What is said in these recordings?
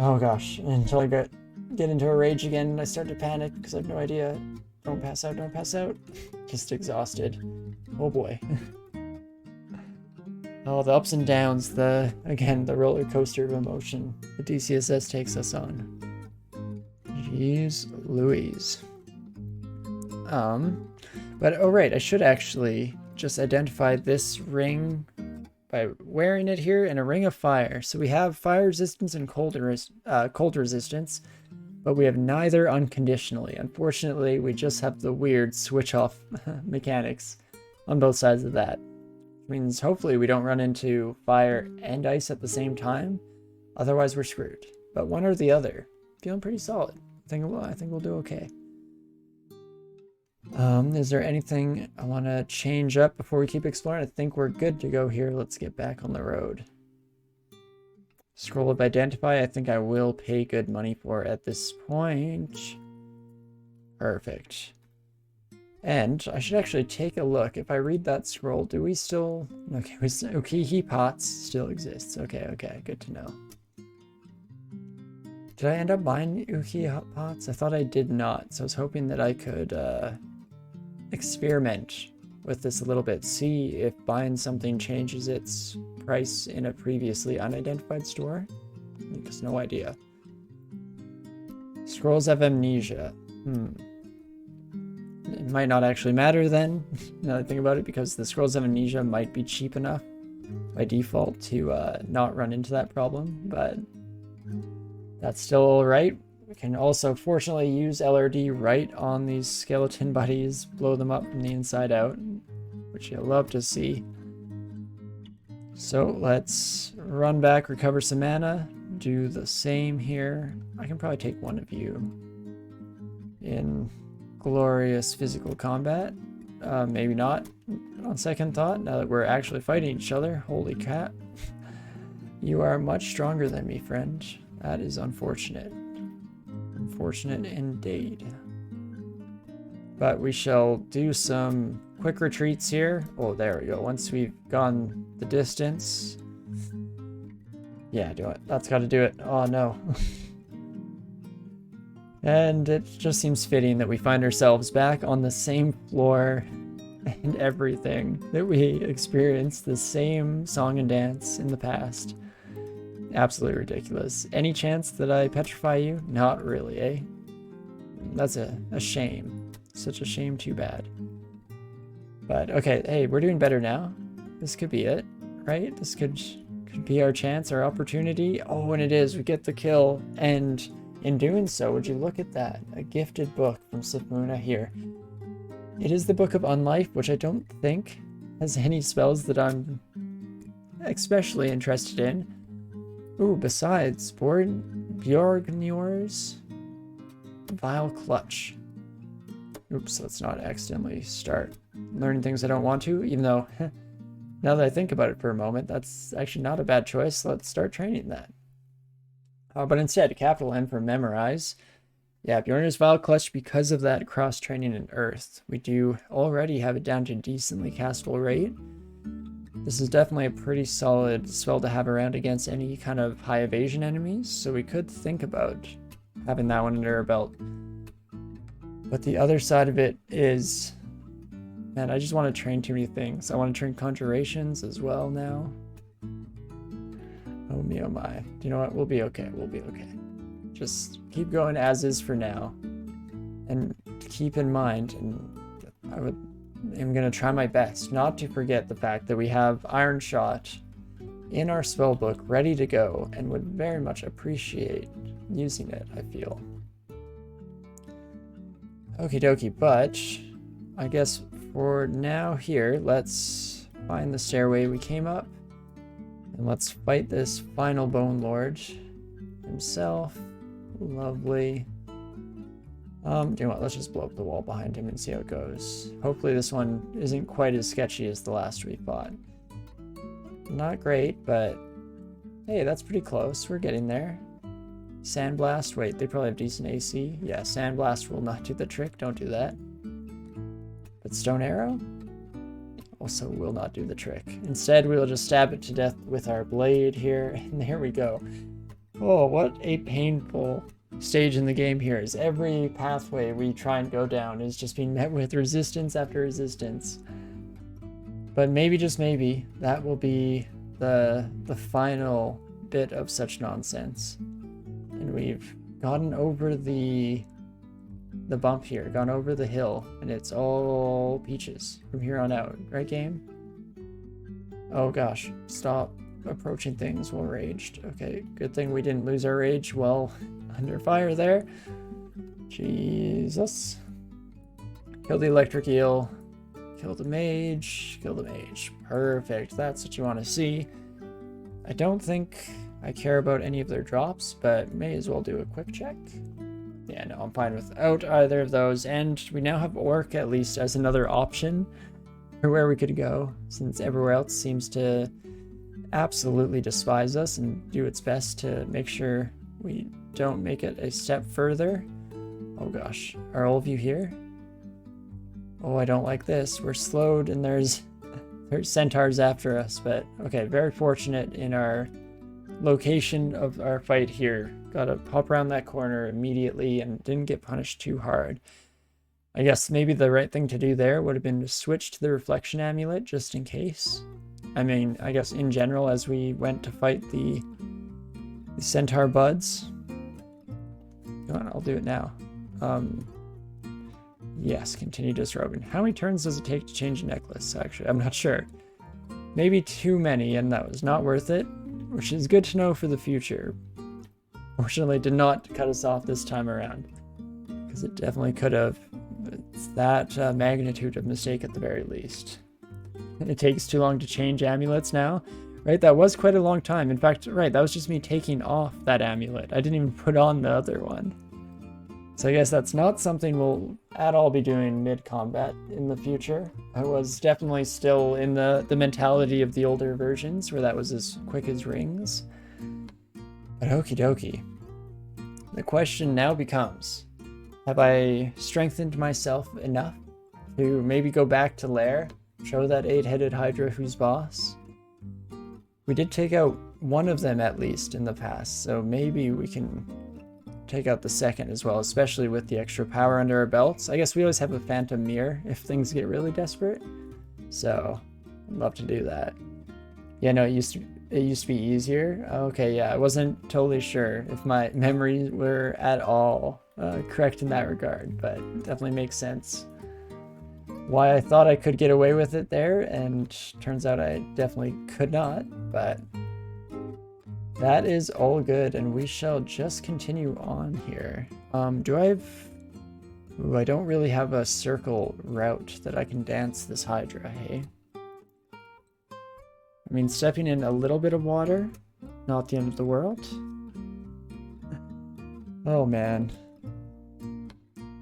Oh gosh, until I get into a rage again and I start to panic because I have no idea. Don't pass out, don't pass out. Just exhausted. Oh boy. Oh, the ups and downs, again, the roller coaster of emotion the DCSS takes us on. Jeez Louise. But oh right, I should actually just identify this ring by wearing it here in a ring of fire. So we have fire resistance and cold resistance, but we have neither unconditionally. Unfortunately, we just have the weird switch off mechanics on both sides of that. Which means hopefully we don't run into fire and ice at the same time. Otherwise we're screwed. But one or the other. Feeling pretty solid. I think we'll do okay. Is there anything I want to change up before we keep exploring? I think we're good to go here. Let's get back on the road. Scroll of Identify, I think I will pay good money for at this point. Perfect. And I should actually take a look. If I read that scroll, do we still... Okay, Ukihi Pots still exists. Okay, good to know. Did I end up buying Ukihi Pots? I thought I did not, so I was hoping that I could experiment with this a little bit. See if buying something changes its price in a previously unidentified store. Because no idea. Scrolls of Amnesia. It might not actually matter then, now that I think about it, because the Scrolls of Amnesia might be cheap enough by default to not run into that problem, but that's still alright. We can also fortunately use LRD right on these skeleton buddies, blow them up from the inside out, which you'll love to see. So let's run back, recover some mana, do the same here. I can probably take one of you in glorious physical combat. Maybe not on second thought, now that we're actually fighting each other. Holy crap. You are much stronger than me, friend. That is unfortunate. Unfortunate indeed. But we shall do some quick retreats here. Oh, there we go. Once we've gone the distance. Yeah, do it. That's got to do it. Oh, no. And it just seems fitting that we find ourselves back on the same floor and everything, that we experienced the same song and dance in the past. Absolutely ridiculous. Any chance that I petrify you? Not really, eh? That's a shame. Such a shame, too bad. But okay, hey, we're doing better now. This could be it, right? This could be our chance, our opportunity. Oh, and it is. We get the kill. And in doing so, would you look at that? A gifted book from Sifmuna here. It is the Book of Unlife, which I don't think has any spells that I'm especially interested in. Ooh, besides, Bjorgnjor's Vile Clutch. Oops, let's not accidentally start learning things I don't want to, even though, now that I think about it for a moment, that's actually not a bad choice. Let's start training that. But instead, capital N for Memorize. Yeah, Bjorn's Vile Clutch, because of that cross-training in Earth. We do already have it down to decently castable rate. This is definitely a pretty solid spell to have around against any kind of high evasion enemies, so we could think about having that one under our belt. But the other side of it is, man, I just want to train too many things. I want to train conjurations as well now. Oh me, oh my. Do you know what? We'll be okay. We'll be okay. Just keep going as is for now. And keep in mind, and I'm going to try my best not to forget the fact that we have Iron Shot in our spellbook ready to go and would very much appreciate using it, I feel. Okie dokie, but I guess for now here, let's find the stairway we came up. And let's fight this final Bone Lord himself. Lovely. Do you know what? Let's just blow up the wall behind him and see how it goes. Hopefully this one isn't quite as sketchy as the last we fought. Not great, but hey, that's pretty close. We're getting there. Sandblast. Wait, they probably have decent AC. Yeah, Sandblast will not do the trick. Don't do that. But Stone Arrow also will not do the trick. Instead, we will just stab it to death with our blade here. And there we go. Oh, what a painful stage in the game here. Is every pathway we try and go down is just being met with resistance after resistance. But maybe, just maybe, that will be the final bit of such nonsense. And we've gotten over the bump here, gone over the hill, and it's all peaches from here on out. Right, game? Oh gosh, stop approaching things while raged. Okay, good thing we didn't lose our rage while under fire there. Jesus. Kill the electric eel. Kill the mage. Kill the mage. Perfect. That's what you want to see. I don't think I care about any of their drops, but may as well do a quick check. Yeah, no, I'm fine without either of those. And we now have Orc at least as another option for where we could go, since everywhere else seems to absolutely despise us and do its best to make sure we don't make it a step further. Oh gosh, are all of you here? Oh, I don't like this. We're slowed and there's centaurs after us, but okay, very fortunate in our location of our fight here. Gotta pop around that corner immediately and didn't get punished too hard. I guess maybe the right thing to do there would have been to switch to the reflection amulet just in case. I mean, I guess in general, as we went to fight the centaur buds. Go on, I'll do it now. Yes, continue disrobing. How many turns does it take to change a necklace? Actually, I'm not sure. Maybe too many, and that was not worth it, which is good to know for the future. Fortunately, it did not cut us off this time around, because it definitely could have. It's that magnitude of mistake at the very least. It takes too long to change amulets now, right? That was quite a long time. In fact, right, that was just me taking off that amulet. I didn't even put on the other one. So I guess that's not something we'll at all be doing mid-combat in the future. I was definitely still in the mentality of the older versions where that was as quick as rings. But okie dokie. The question now becomes, have I strengthened myself enough to maybe go back to Lair, show that 8-headed Hydra who's boss? We did take out one of them at least in the past, so maybe we can take out the second as well, especially with the extra power under our belts. I guess we always have a phantom mirror if things get really desperate, so I'd love to do that. Yeah, no, it used to be easier. Okay, yeah, I wasn't totally sure if my memories were at all correct in that regard, but it definitely makes sense why I thought I could get away with it there, and turns out I definitely could not, but that is all good, and we shall just continue on here. Do I have... Ooh, I don't really have a circle route that I can dance this Hydra, hey? I mean, stepping in a little bit of water, not the end of the world. Oh man.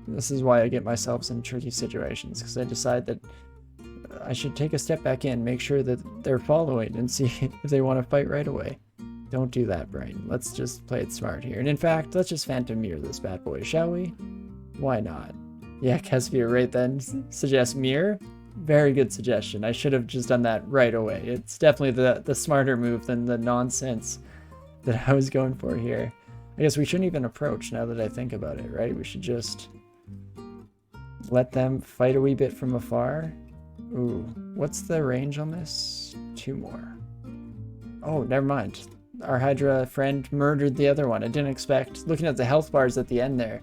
This is why I get myself in tricky situations, because I decide that I should take a step back in, make sure that they're following, and see if they want to fight right away. Don't do that, Brain. Let's just play it smart here. And in fact, let's just Phantom Mirror this bad boy, shall we? Why not? Yeah, Casimir right then suggests Mirror. Very good suggestion. I should have just done that right away. It's definitely the smarter move than the nonsense that I was going for here. I guess we shouldn't even approach now that I think about it, right? We should just let them fight a wee bit from afar. Ooh, what's the range on this? 2 more. Oh, never mind. Our Hydra friend murdered the other one. I didn't expect, looking at the health bars at the end there,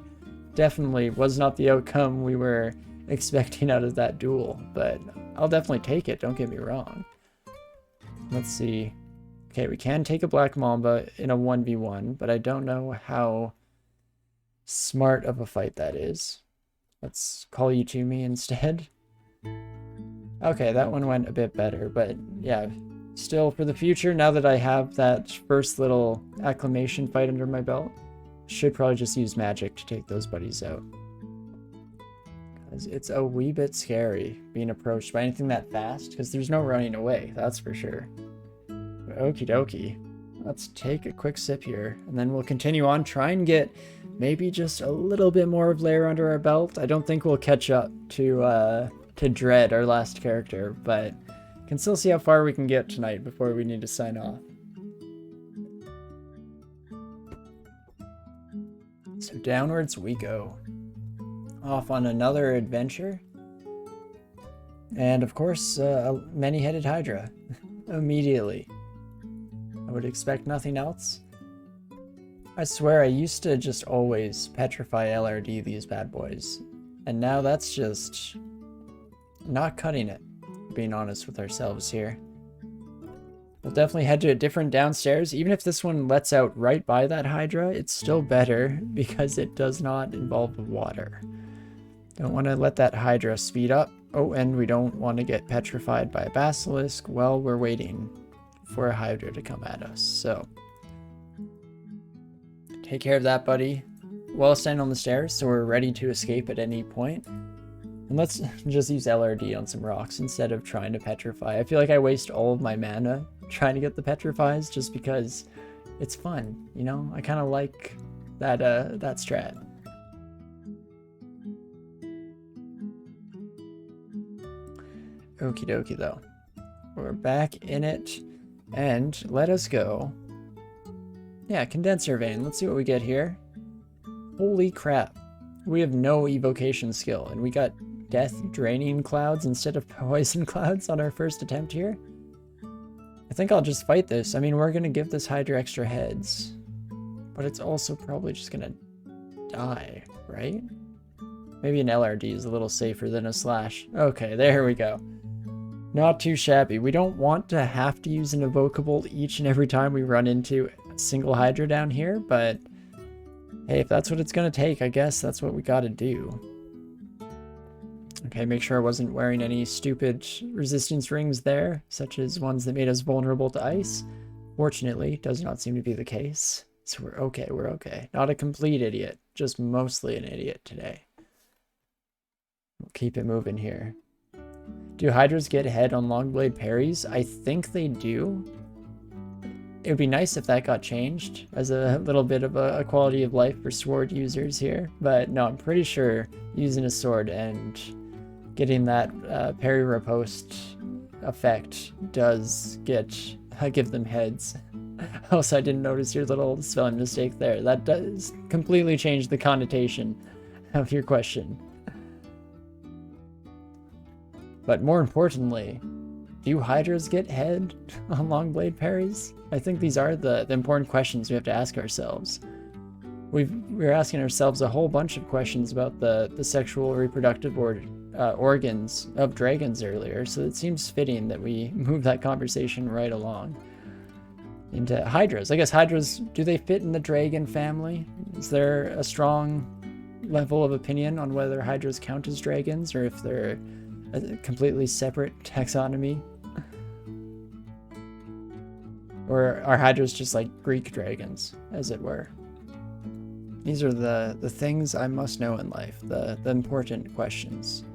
definitely was not the outcome we were expecting out of that duel, but I'll definitely take it, don't get me wrong. Let's see. Okay, we can take a Black Mamba in a 1v1, but I don't know how smart of a fight that is. Let's call you to me instead. Okay, that one went a bit better, but yeah, still for the future, now that I have that first little acclamation fight under my belt, should probably just use magic to take those buddies out. Because it's a wee bit scary being approached by anything that fast, because there's no running away, that's for sure. But okie dokie. Let's take a quick sip here, and then we'll continue on, try and get maybe just a little bit more of Lair under our belt. I don't think we'll catch up to Dread, our last character, but can still see how far we can get tonight before we need to sign off. So downwards we go. Off on another adventure. And of course, a many-headed Hydra. Immediately. I would expect nothing else. I swear I used to just always petrify LRD these bad boys. And now that's just not cutting it, being honest with ourselves here. We'll definitely head to a different downstairs. Even if this one lets out right by that Hydra, it's still better because it does not involve water. Don't want to let that Hydra speed up. Oh, and we don't want to get petrified by a basilisk while we're waiting for a Hydra to come at us. So take care of that, buddy. Well, stand on the stairs so we're ready to escape at any point. And let's just use LRD on some rocks instead of trying to petrify. I feel like I waste all of my mana trying to get the petrifies just because it's fun, you know? I kind of like that that strat. Okie dokie though. We're back in it, and let us go. Yeah, condenser vein. Let's see what we get here. Holy crap. We have no evocation skill, and we got death draining clouds instead of poison clouds on our first attempt here. I think I'll just fight this. I mean, we're gonna give this Hydra extra heads, but it's also probably just gonna die, right? Maybe an LRD is a little safer than a slash. Okay, there we go. Not too shabby. We don't want to have to use an evocable each and every time we run into a single Hydra down here, but hey, if that's what it's gonna take, I guess that's what we gotta do. Okay, make sure I wasn't wearing any stupid resistance rings there, such as ones that made us vulnerable to ice. Fortunately, does not seem to be the case. So we're okay, we're okay. Not a complete idiot, just mostly an idiot today. We'll keep it moving here. Do Hydras get ahead on long blade parries? I think they do. It would be nice if that got changed as a little bit of a quality of life for sword users here. But no, I'm pretty sure using a sword and getting that parry riposte effect does give them heads. Also, I didn't notice your little spelling mistake there. That does completely change the connotation of your question. But more importantly, do Hydras get head on long blade parries? I think these are the important questions we have to ask ourselves. We're asking ourselves a whole bunch of questions about the sexual reproductive organs of dragons earlier, so it seems fitting that we move that conversation right along into Hydras. I guess Hydras, do they fit in the dragon family? Is there a strong level of opinion on whether Hydras count as dragons or if they're a completely separate taxonomy? Or are Hydras just like Greek dragons, as it were? These are the things I must know in life, the important questions.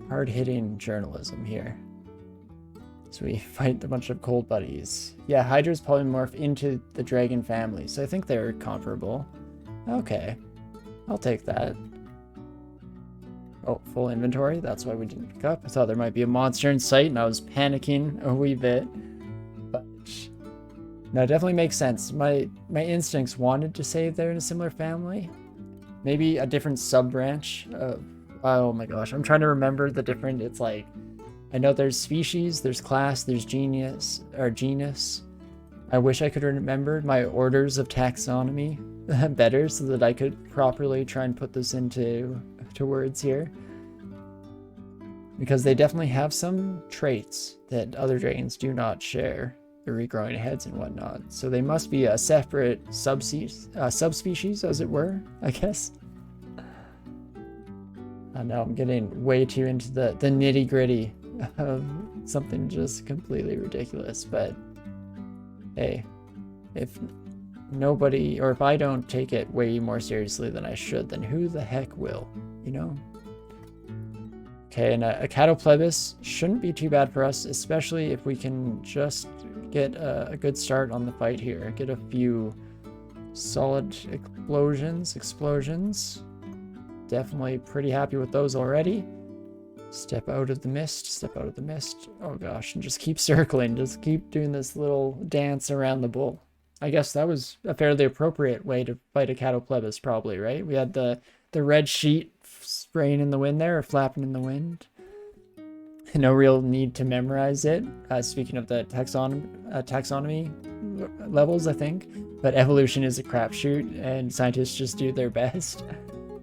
Hard-hitting journalism here. So we fight a bunch of cold buddies. Yeah, Hydras polymorph into the dragon family, so I think they're comparable. Okay, I'll take that. Oh, full inventory? That's why we didn't pick up. I thought there might be a monster in sight and I was panicking a wee bit. But no, it definitely makes sense. My instincts wanted to say they're in a similar family. Maybe a different sub-branch of... Oh my gosh, I'm trying to remember the different... It's like... I know there's species, there's class, there's genus. I wish I could remember my orders of taxonomy better so that I could properly try and put this into words here. Because they definitely have some traits that other dragons do not share. The regrowing heads and whatnot. So they must be a separate subspecies, as it were, I guess. I know I'm getting way too into the nitty gritty of something just completely ridiculous, but hey, if nobody, or if I don't take it way more seriously than I should, then who the heck will, you know? Okay, and a Catoplebis shouldn't be too bad for us, especially if we can just get a good start on the fight here. Get a few solid explosions. Definitely pretty happy with those already. Step out of the mist, step out of the mist. Oh gosh, and just keep circling, just keep doing this little dance around the bull. I guess that was a fairly appropriate way to fight a Catoplebis, probably, right? We had the red sheet spraying in the wind there, or flapping in the wind. No real need to memorize it. Speaking of the taxonomy levels, I think. But evolution is a crapshoot, and scientists just do their best.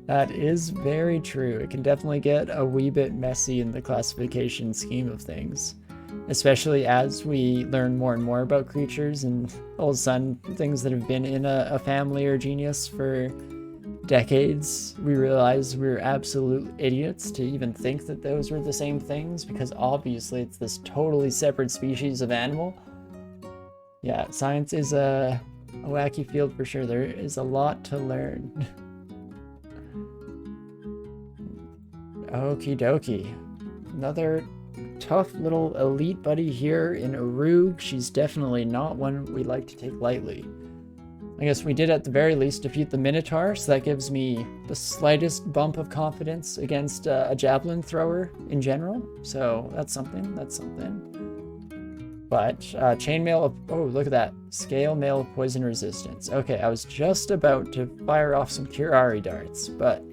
That is very true. It can definitely get a wee bit messy in the classification scheme of things. Especially as we learn more and more about creatures, and all of a sudden, things that have been in a family or genus for decades, we realize we're absolute idiots to even think that those were the same things, because obviously it's this totally separate species of animal. Yeah, science is a wacky field for sure. There is a lot to learn. Okie dokie. Another tough little elite buddy here in Urug. She's definitely not one we like to take lightly. I guess we did at the very least defeat the Minotaur, so that gives me the slightest bump of confidence against a javelin thrower in general. So that's something, that's something. But chainmail of, oh, look at that. Scale mail of poison resistance. Okay, I was just about to fire off some Curari darts, but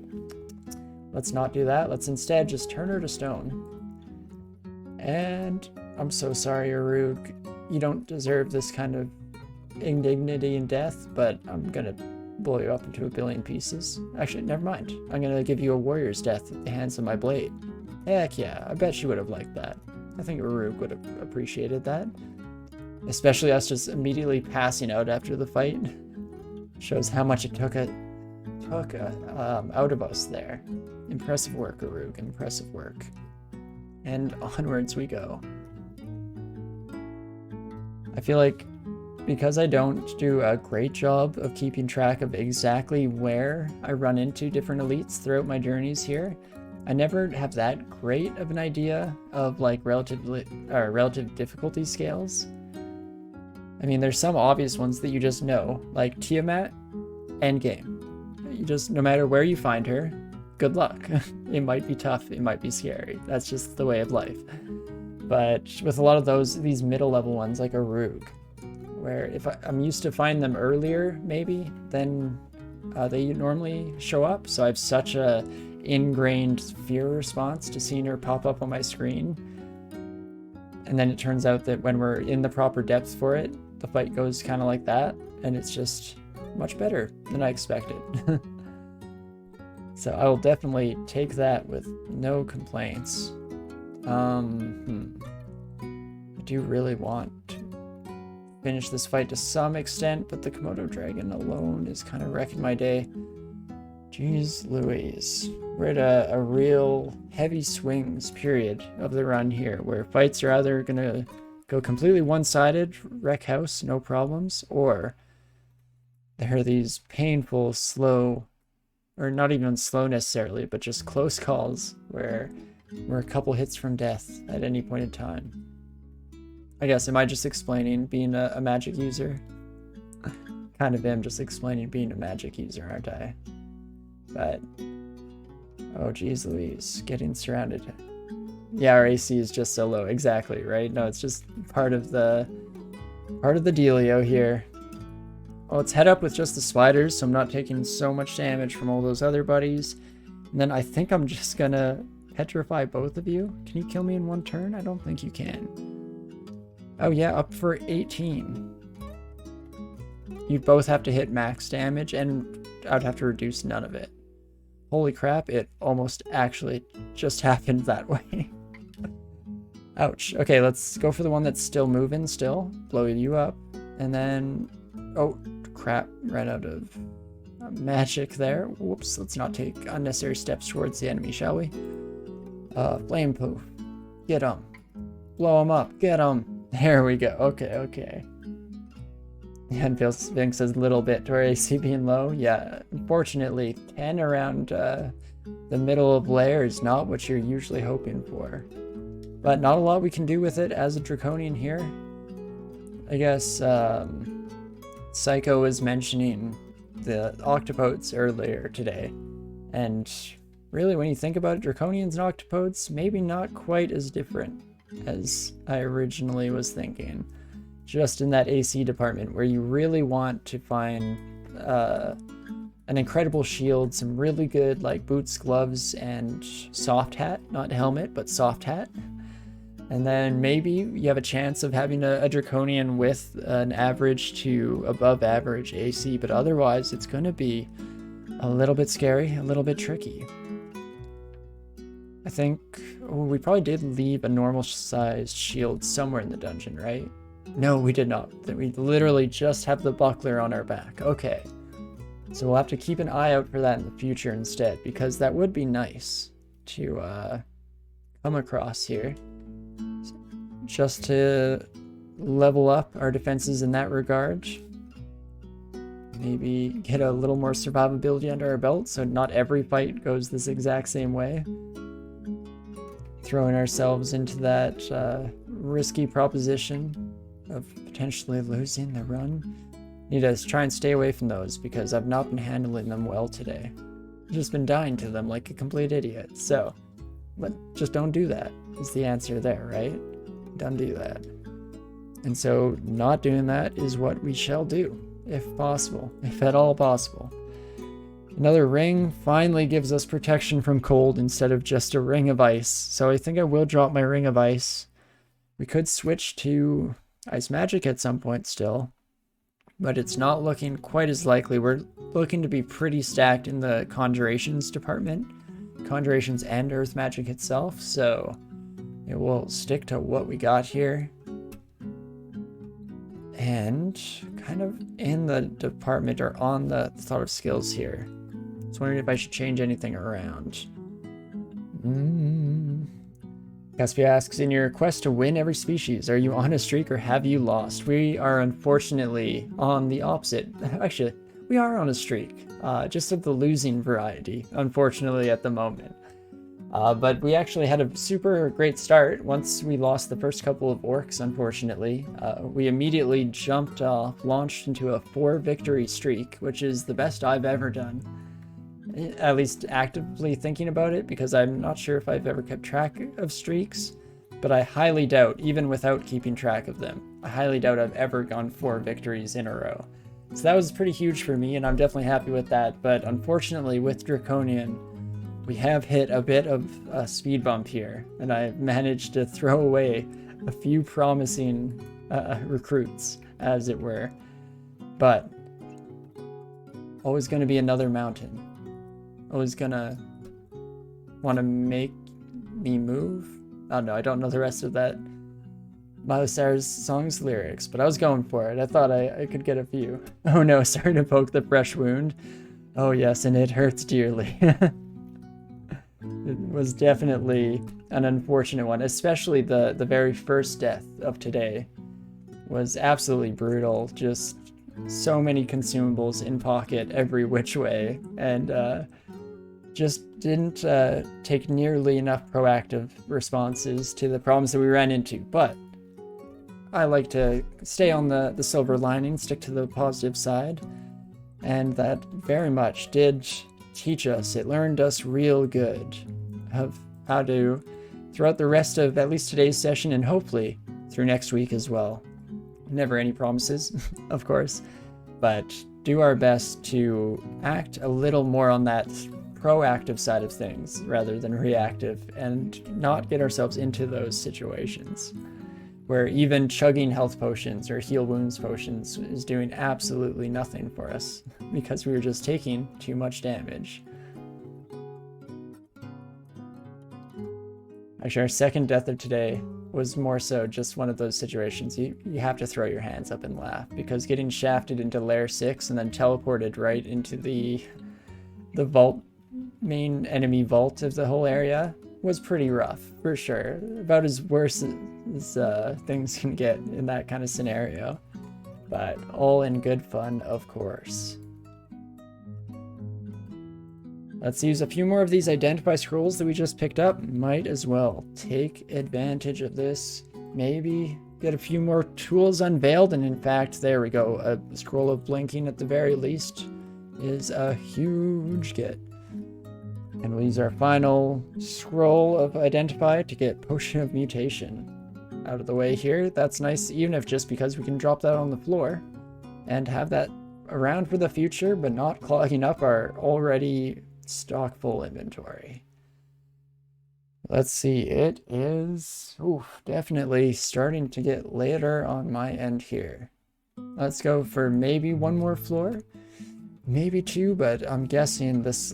let's not do that. Let's instead just turn her to stone. And I'm so sorry, Urug. You don't deserve this kind of indignity and death, but I'm gonna blow you up into a billion pieces. Actually, never mind. I'm gonna give you a warrior's death at the hands of my blade. Heck yeah, I bet she would have liked that. I think Urug would have appreciated that. Especially us just immediately passing out after the fight. Shows how much it took out of us there. Impressive work, Urug. Impressive work. And onwards we go. I feel like because I don't do a great job of keeping track of exactly where I run into different elites throughout my journeys here, I never have that great of an idea of like relative difficulty scales. I mean, there's some obvious ones that you just know, like Tiamat, endgame. You just, no matter where you find her, good luck. It might be tough, it might be scary. That's just the way of life. But with a lot of these middle level ones like Urug, where if I'm used to find them earlier, maybe, then they normally show up. So I have such a ingrained fear response to seeing her pop up on my screen. And then it turns out that when we're in the proper depth for it, the fight goes kind of like that, and it's just much better than I expected. So I will definitely take that with no complaints. I do really want to finish this fight to some extent, but the Komodo dragon alone is kind of wrecking my day. Jeez Louise. We're at a real heavy swings period of the run here, where fights are either going to go completely one-sided, wreck house, no problems, or there are these painful, slow, or not even slow necessarily, but just close calls where we're a couple hits from death at any point in time. I guess, am I just explaining being a magic user? Kind of am just explaining being a magic user, aren't I? But, oh geez Louise, getting surrounded. Yeah, our AC is just so low, exactly, right? No, it's just part of the dealio here. Oh, let's head up with just the spiders, so I'm not taking so much damage from all those other buddies. And then I think I'm just gonna petrify both of you. Can you kill me in one turn? I don't think you can. Oh yeah, up for 18. You'd both have to hit max damage, and I'd have to reduce none of it. Holy crap, it almost actually just happened that way. Ouch. Okay, let's go for the one that's still moving still. Blow you up. And then... oh, crap. Ran out of magic there. Whoops, let's not take unnecessary steps towards the enemy, shall we? Flame poof. Get him. Blow him up. Get him. There we go. Okay, okay. Yeah, and Phil Sphinx says a little bit to our AC being low. Yeah, unfortunately, 10 around the middle of layer is not what you're usually hoping for. But not a lot we can do with it as a Draconian here. I guess Psycho was mentioning the octopodes earlier today. And really, when you think about it, Draconians and octopodes, maybe not quite as different as I originally was thinking. just in that AC department, where you really want to find an incredible shield, some really good like boots, gloves, and soft hat. Not helmet, but soft hat. And then maybe you have a chance of having a Draconian with an average to above average AC, but otherwise it's going to be a little bit scary, a little bit tricky. I think we probably did leave a normal sized shield somewhere in the dungeon, right? No, we did not. We literally just have the buckler on our back. Okay. So we'll have to keep an eye out for that in the future instead, because that would be nice to come across here. Just to level up our defenses in that regard. Maybe get a little more survivability under our belt, so not every fight goes this exact same way. Throwing ourselves into that risky proposition of potentially losing the run. Need to try and stay away from those, because I've not been handling them well today. I've just been dying to them like a complete idiot. So, just don't do that is the answer there, right? Don't do that. And so not doing that is what we shall do, if possible, if at all possible. Another ring finally gives us protection from cold instead of just a ring of ice. So I think I will drop my ring of ice. We could switch to ice magic at some point still, but it's not looking quite as likely. We're looking to be pretty stacked in the conjurations department, conjurations and earth magic itself. So it will stick to what we got here. And kind of in the department or on the thought of skills here. I was wondering if I should change anything around. Caspia asks, in your quest to win every species, are you on a streak or have you lost? We are unfortunately on the opposite. Actually, we are on a streak, just of the losing variety, unfortunately at the moment. But we actually had a super great start once we lost the first couple of orcs, unfortunately. We immediately jumped off, launched into a 4-victory streak, which is the best I've ever done. At least actively thinking about it, because I'm not sure if I've ever kept track of streaks, but I highly doubt, even without keeping track of them, I highly doubt I've ever gone 4 victories in a row. So that was pretty huge for me, and I'm definitely happy with that, but unfortunately with Draconian, we have hit a bit of a speed bump here, and I managed to throw away a few promising recruits, as it were. But always going to be another mountain. Always going to want to make me move. Oh no, I don't know the rest of that Miley Cyrus song's lyrics, but I was going for it. I thought I could get a few. Oh no, starting to poke the fresh wound. Oh yes, and it hurts dearly. It was definitely an unfortunate one, especially the very first death of today was absolutely brutal. Just so many consumables in pocket every which way, and just didn't take nearly enough proactive responses to the problems that we ran into. But I like to stay on the silver lining, stick to the positive side, and that very much did teach us. It learned us real good of how to, throughout the rest of at least today's session and hopefully through next week as well. Never any promises, of course, but do our best to act a little more on that proactive side of things rather than reactive, and not get ourselves into those situations where even chugging health potions or heal wounds potions is doing absolutely nothing for us because we were just taking too much damage. Actually, our second death of today was more so just one of those situations. You have to throw your hands up and laugh, because getting shafted into layer 6 and then teleported right into the vault, main enemy vault of the whole area was pretty rough, for sure. About as worse as things can get in that kind of scenario. But all in good fun, of course. Let's use a few more of these identify scrolls that we just picked up. Might as well take advantage of this. Maybe get a few more tools unveiled, and in fact, there we go. A scroll of blinking at the very least is a huge get. And we'll use our final scroll of identify to get potion of mutation. out of the way here. That's nice, even if just because we can drop that on the floor and have that around for the future, but not clogging up our already stock full inventory. Let's see, it is definitely starting to get later on my end here. Let's go for maybe one more floor, maybe two, but I'm guessing this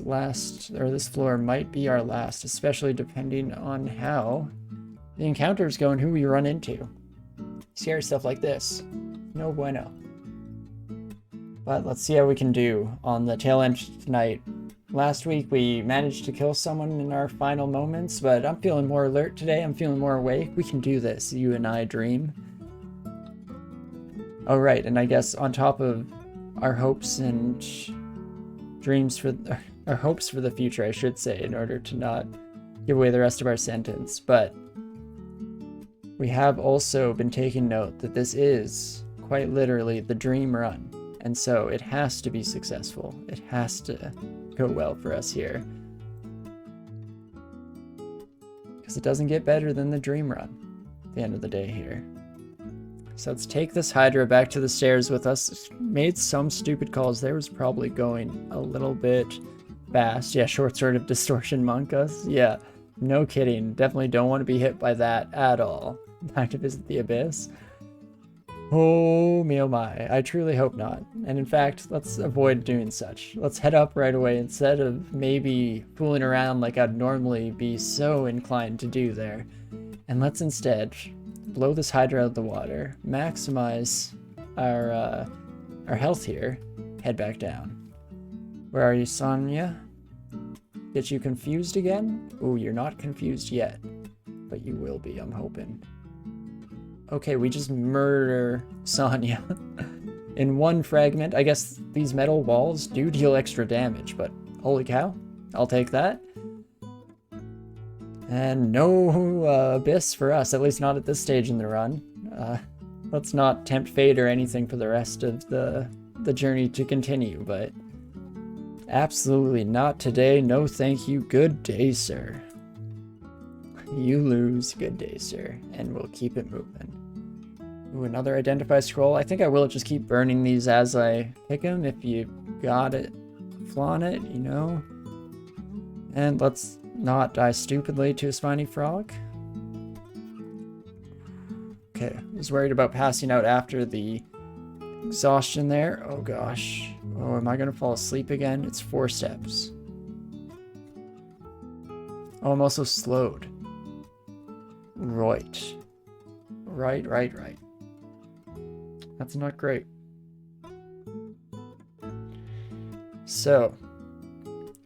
floor might be our last, especially depending on how the encounters go and who we run into. Scary stuff like this, no bueno. But let's see how we can do on the tail end tonight. Last week we managed to kill someone in our final moments, but I'm feeling more alert today. I'm feeling more awake. We can do this, you and I, Dream. Oh right, and I guess on top of our hopes and dreams for our hopes for the future, I should say, in order to not give away the rest of our sentence, but we have also been taking note that this is quite literally the dream run. And so it has to be successful. It has to go well for us here. Because it doesn't get better than the dream run at the end of the day here. So let's take this Hydra back to the stairs with us. Made some stupid calls there. Was probably going a little bit fast. Yeah, short sword of distortion monk us. Yeah, no kidding. Definitely don't want to be hit by that at all. Back to visit the abyss. Oh me oh my, I truly hope not. And in fact, let's avoid doing such. Let's head up right away instead of maybe fooling around like I'd normally be so inclined to do there. And let's instead blow this Hydra out of the water, maximize our health here, head back down. Where are you, Sonya? Get you confused again? Ooh, you're not confused yet, but you will be, I'm hoping. Okay, we just murder Sonya in one fragment. I guess these metal walls do deal extra damage, but holy cow, I'll take that. And no abyss for us, at least not at this stage in the run. Let's not tempt fate or anything for the rest of the journey to continue, but absolutely not today. No thank you. Good day, sir. You lose. Good day, sir. And we'll keep it moving. Ooh, another identify scroll. I think I will just keep burning these as I pick them. If you got it, flaunt it, you know. And let's not die stupidly to a spiny frog. Okay, I was worried about passing out after the exhaustion there. Oh gosh. Oh, am I gonna fall asleep again? It's 4 steps. Oh, I'm also slowed. Right. Right. That's not great. So,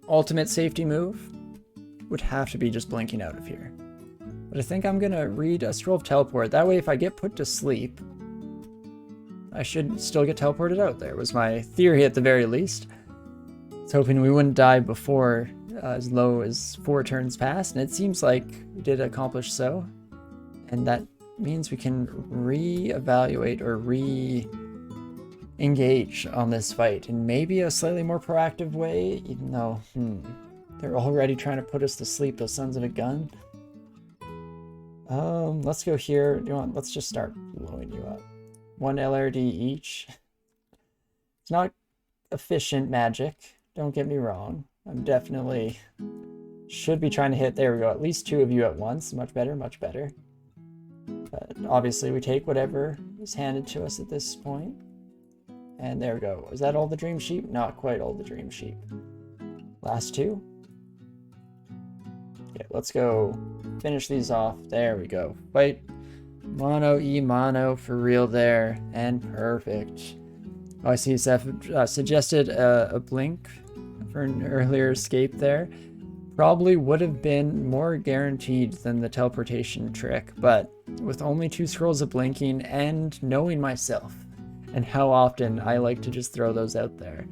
ultimate safety move would have to be just blinking out of here. But I think I'm gonna read a scroll of teleport. That way if I get put to sleep, I should still get teleported out there, was my theory at the very least. I was hoping we wouldn't die before as low as 4 turns passed, and it seems like we did accomplish so. And that means we can re-evaluate or re-engage on this fight in maybe a slightly more proactive way, even though, they're already trying to put us to sleep, those sons of a gun. Let's go here. Let's just start blowing you up. 1 LRD each. It's not efficient magic, don't get me wrong. I'm definitely should be trying to hit, there we go, at least 2 of you at once. Much better, much better. But obviously we take whatever is handed to us at this point. And there we go. Is that all the dream sheep? Not quite all the dream sheep. Last 2. Okay, let's go finish these off. There we go. Fight. Mono E mono for real there. And perfect. Oh, I see Zeph suggested a blink for an earlier escape there. Probably would have been more guaranteed than the teleportation trick, but with only 2 scrolls of blinking and knowing myself and how often I like to just throw those out there,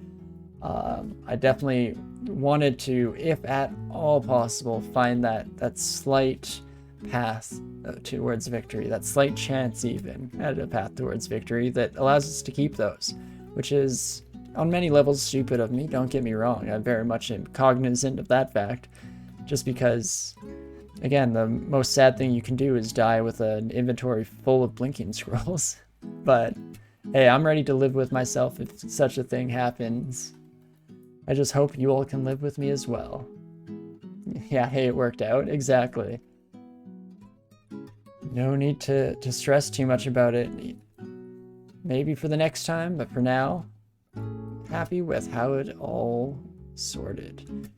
I definitely wanted to, if at all possible, find that slight path towards victory, that slight chance even at a path towards victory that allows us to keep those, which is on many levels stupid of me, don't get me wrong. I very much am cognizant of that fact, just because Again, the most sad thing you can do is die with an inventory full of blinking scrolls. But hey, I'm ready to live with myself if such a thing happens. I just hope you all can live with me as well. Yeah, hey, it worked out. Exactly. No need to stress too much about it. Maybe for the next time, but for now, happy with how it all sorted.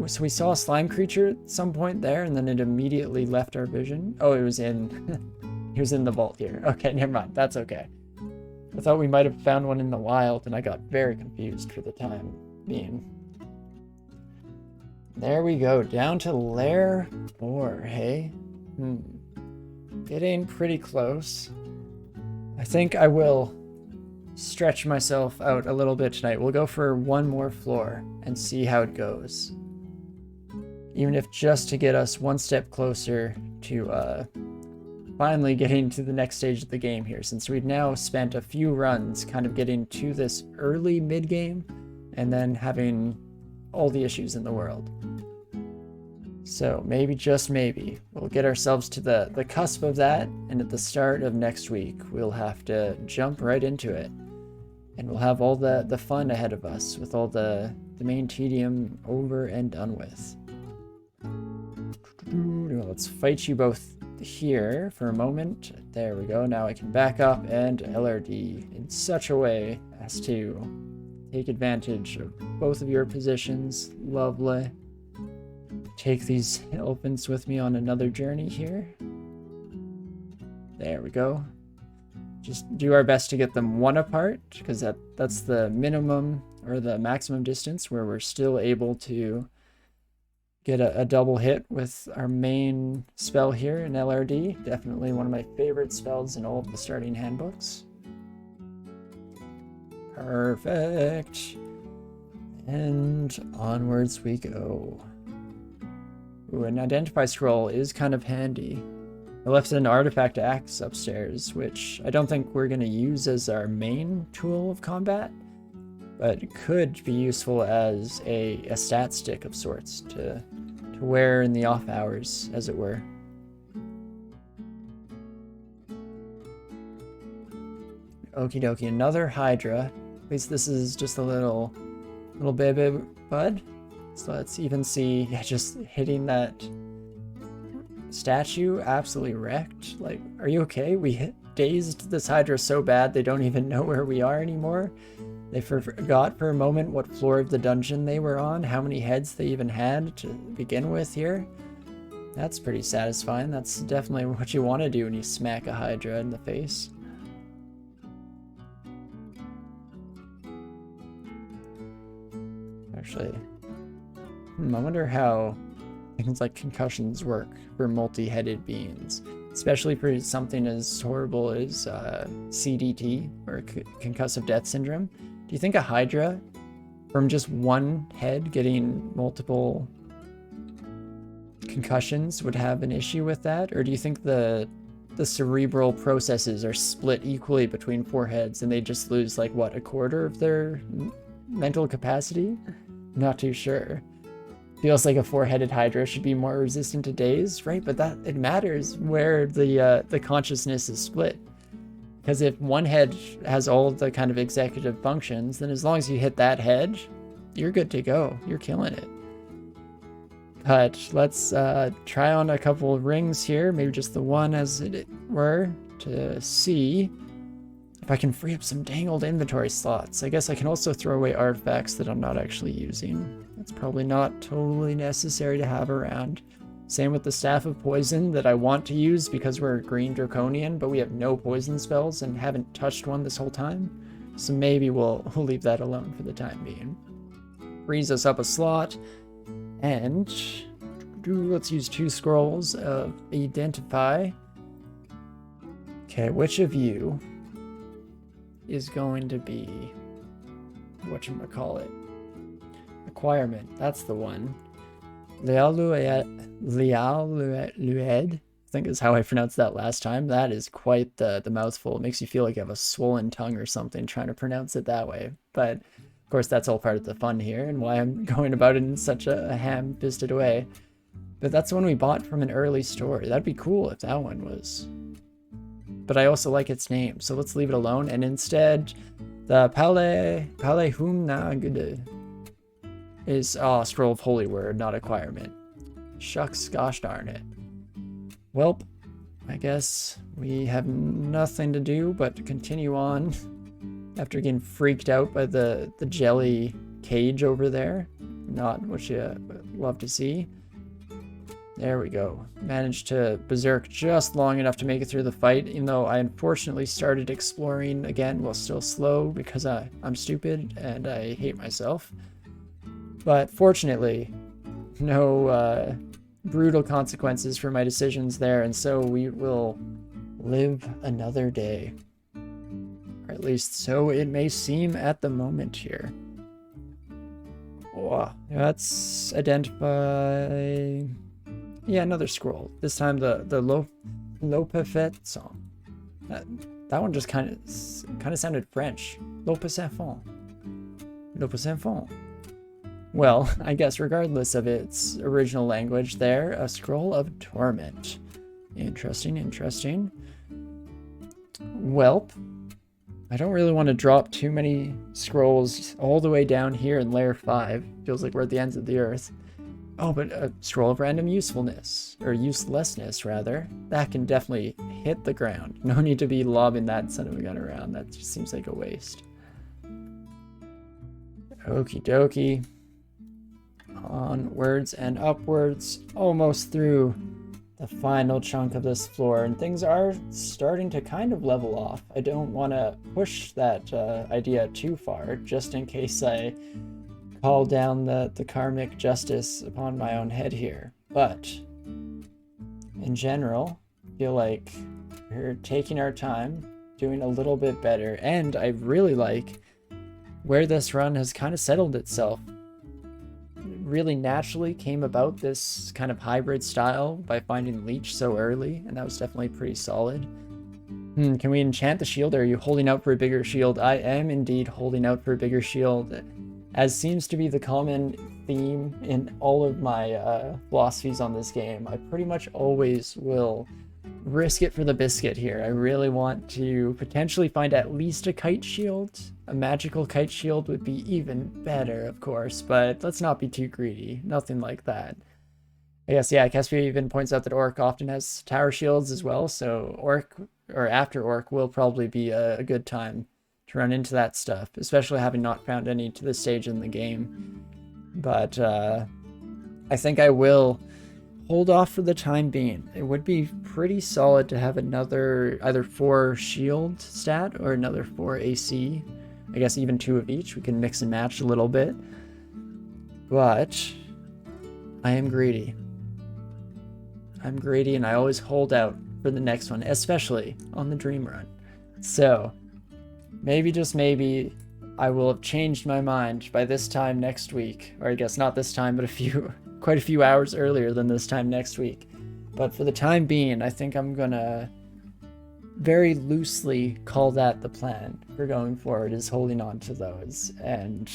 So we saw a slime creature at some point there, and then it immediately left our vision. Oh, it was in... He was in the vault here. Okay, never mind. That's okay. I thought we might have found one in the wild, and I got very confused for the time being. There we go. Down to Lair 4, hey? Getting pretty close. I think I will stretch myself out a little bit tonight. We'll go for one more floor and see how it goes. Even if just to get us one step closer to finally getting to the next stage of the game here, since we've now spent a few runs kind of getting to this early mid-game and then having all the issues in the world. So maybe, just maybe, we'll get ourselves to the cusp of that, and at the start of next week, we'll have to jump right into it. And we'll have all the fun ahead of us with all the main tedium over and done with. Let's fight you both here for a moment. There we go. Now I can back up and LRD in such a way as to take advantage of both of your positions. Lovely. Take these elephants with me on another journey here. There we go. Just do our best to get them one apart, because that's the minimum or the maximum distance where we're still able to get a double hit with our main spell here in LRD. Definitely one of my favorite spells in all of the starting handbooks. Perfect. And onwards we go. Ooh, an identify scroll is kind of handy. I left an artifact axe upstairs, which I don't think we're going to use as our main tool of combat, but it could be useful as a stat stick of sorts to wear in the off hours, as it were. Okie dokie, another Hydra. At least this is just a little baby bud. So let's even see, yeah, just hitting that statue absolutely wrecked. Like, are you okay? We dazed this Hydra so bad they don't even know where we are anymore. They forgot for a moment what floor of the dungeon they were on, how many heads they even had to begin with here. That's pretty satisfying. That's definitely what you want to do when you smack a Hydra in the face. Actually, I wonder how things like concussions work for multi-headed beings, especially for something as horrible as CDT, or concussive death syndrome. Do you think a Hydra, from just one head getting multiple concussions, would have an issue with that? Or do you think the cerebral processes are split equally between 4 heads and they just lose, like, what, a quarter of their mental capacity? Not too sure. Feels like a 4-headed Hydra should be more resistant to daze, right? But that it matters where the consciousness is split. Because if one head has all the kind of executive functions, then as long as you hit that head, you're good to go. You're killing it. But let's try on a couple of rings here, maybe just the one as it were, to see if I can free up some dang old inventory slots. I guess I can also throw away artifacts that I'm not actually using. That's probably not totally necessary to have around. Same with the Staff of Poison that I want to use because we're green Draconian, but we have no poison spells and haven't touched one this whole time. So maybe we'll leave that alone for the time being. Frees us up a slot. And let's use 2 scrolls of Identify. Okay, which of you is going to be, whatchamacallit, Acquirement, that's the one. Lialued, I think is how I pronounced that last time. That is quite the mouthful. It makes you feel like you have a swollen tongue or something trying to pronounce it that way. But of course that's all part of the fun here and why I'm going about it in such a ham-fisted way. But that's the one we bought from an early store. That'd be cool if that one was. But I also like its name, so let's leave it alone. And instead, the Pale Humna Gude is Scroll of Holy Word, not acquirement. Shucks, gosh darn it. Welp, I guess we have nothing to do but to continue on after getting freaked out by the jelly cage over there. Not what you love to see. There we go. Managed to berserk just long enough to make it through the fight, even though I unfortunately started exploring again while still slow because I'm stupid and I hate myself. But fortunately, no brutal consequences for my decisions there, and so we will live another day. Or at least so it may seem at the moment here. Oh, let's identify... Yeah, another scroll. This time the Lopefet song. That one just kind of sounded French. Lopes Enfant. Lopes Enfant. Well, I guess regardless of its original language there, a scroll of torment. Interesting, interesting. Welp. I don't really want to drop too many scrolls all the way down here in layer 5. Feels like we're at the ends of the earth. Oh, but a scroll of random usefulness, or uselessness rather, that can definitely hit the ground. No need to be lobbing that son of a gun around. That just seems like a waste. Okie dokie. Onwards and upwards, almost through the final chunk of this floor, and things are starting to kind of level off. I don't want to push that idea too far, just in case I call down the karmic justice upon my own head here. But in general, I feel like we're taking our time, doing a little bit better, and I really like where this run has kind of settled itself. It really naturally came about this kind of hybrid style by finding Leech so early, and that was definitely pretty solid. Can we enchant the shield, or are you holding out for a bigger shield? I am indeed holding out for a bigger shield, as seems to be the common theme in all of my philosophies on this game. I pretty much always will risk it for the biscuit here. I really want to potentially find at least a kite shield. A magical kite shield would be even better, of course, but let's not be too greedy. Nothing like that. I guess, yeah, Caspia even points out that Orc often has tower shields as well, so Orc, or after Orc, will probably be a good time to run into that stuff, especially having not found any to this stage in the game. But I think I will hold off for the time being. It would be pretty solid to have another either 4 shield stat or another 4 AC. I guess even 2 of each. We can mix and match a little bit. But I am greedy. I'm greedy, and I always hold out for the next one, especially on the dream run. So maybe, just maybe, I will have changed my mind by this time next week. Or I guess not this time, but quite a few hours earlier than this time next week. But for the time being, I think I'm gonna very loosely call that the plan for going forward, is holding on to those. And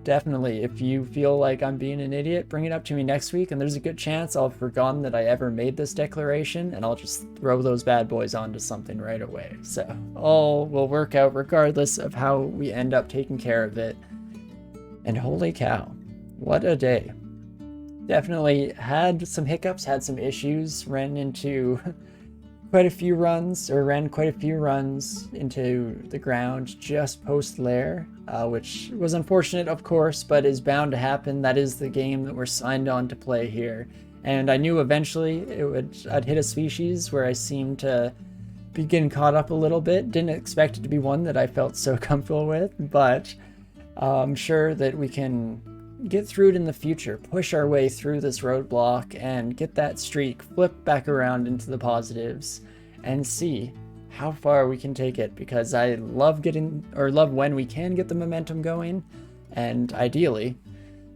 definitely, if you feel like I'm being an idiot, bring it up to me next week, and there's a good chance I'll have forgotten that I ever made this declaration, and I'll just throw those bad boys onto something right away. So all will work out regardless of how we end up taking care of it. And holy cow, what a day. Definitely had some hiccups, had some issues, ran quite a few runs into the ground just post-lair, which was unfortunate, of course, but is bound to happen. That is the game that we're signed on to play here. And I knew eventually I'd hit a species where I seemed to be getting caught up a little bit. Didn't expect it to be one that I felt so comfortable with, but I'm sure that we can get through it in the future, push our way through this roadblock and get that streak flipped back around into the positives and see how far we can take it, because I love when we can get the momentum going, and ideally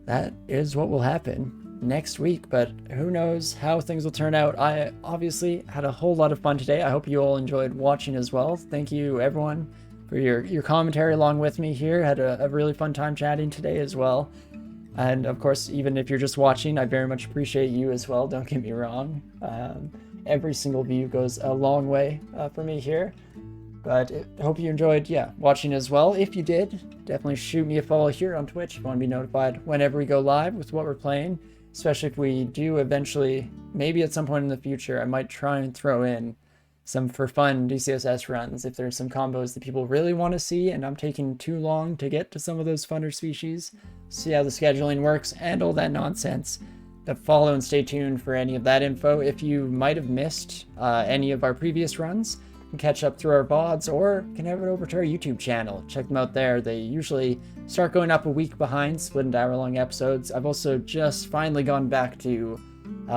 that is what will happen next week. But who knows how things will turn out. I obviously had a whole lot of fun today. I hope you all enjoyed watching as well. Thank you everyone for your commentary along with me here. Had a really fun time chatting today as well. And of course, even if you're just watching, I very much appreciate you as well. Don't get me wrong. Every single view goes a long way for me here. But I hope you enjoyed, watching as well. If you did, definitely shoot me a follow here on Twitch if you want to be notified whenever we go live with what we're playing. Especially if we do eventually, maybe at some point in the future, I might try and throw in some for fun DCSS runs if there's some combos that people really want to see and I'm taking too long to get to some of those funner species. See how the scheduling works and all that nonsense. But follow and stay tuned for any of that info. If you might have missed any of our previous runs, you can catch up through our VODs or can head over to our YouTube channel. Check them out there. They usually start going up a week behind, split into hour-long episodes. I've also just finally gone back to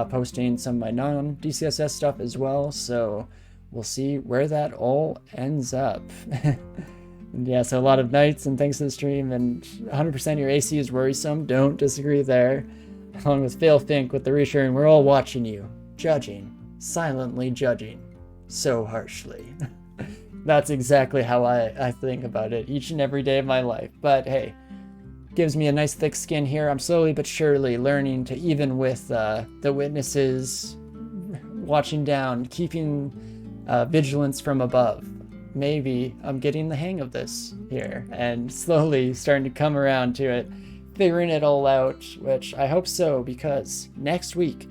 posting some of my non-DCSS stuff as well, so we'll see where that all ends up. And yeah, so a lot of nights and thanks to the stream, and 100% your AC is worrisome. Don't disagree there. Along with Phil Fink with the reassuring, we're all watching you, judging, silently judging, so harshly. That's exactly how I think about it each and every day of my life. But hey, gives me a nice thick skin here. I'm slowly but surely learning to, even with the witnesses watching down, keeping vigilance from above. Maybe I'm getting the hang of this here and slowly starting to come around to it, figuring it all out, which I hope so, because next week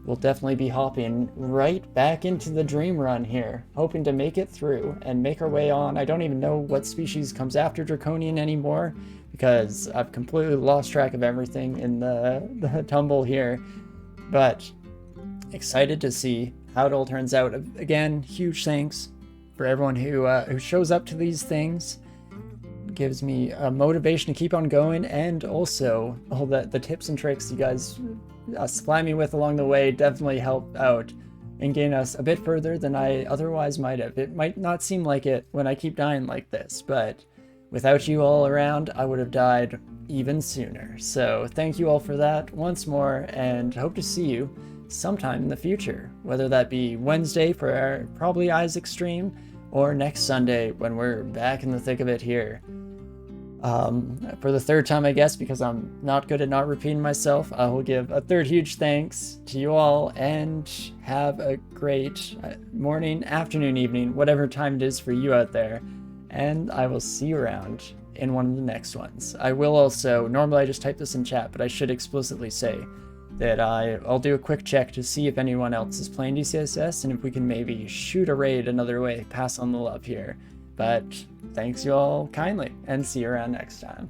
we'll definitely be hopping right back into the dream run here, hoping to make it through and make our way on. I don't even know what species comes after Draconian anymore because I've completely lost track of everything in the tumble here, but excited to see how it all turns out. Again, huge thanks for everyone who shows up to these things. It gives me a motivation to keep on going, and also all the tips and tricks you guys supply me with along the way definitely help out and gain us a bit further than I otherwise might have. It might not seem like it when I keep dying like this, but without you all around, I would have died even sooner. So thank you all for that once more, and hope to see you sometime in the future, whether that be Wednesday for our probably Isaac stream or next Sunday when we're back in the thick of it here. For the third time, I guess, because I'm not good at not repeating myself, I will give a third huge thanks to you all, and have a great morning, afternoon, evening, whatever time it is for you out there, and I will see you around in one of the next ones. I will also, normally I just type this in chat, but I should explicitly say that I'll do a quick check to see if anyone else is playing DCSS and if we can maybe shoot a raid another way, pass on the love here. But thanks you all kindly, and see you around next time.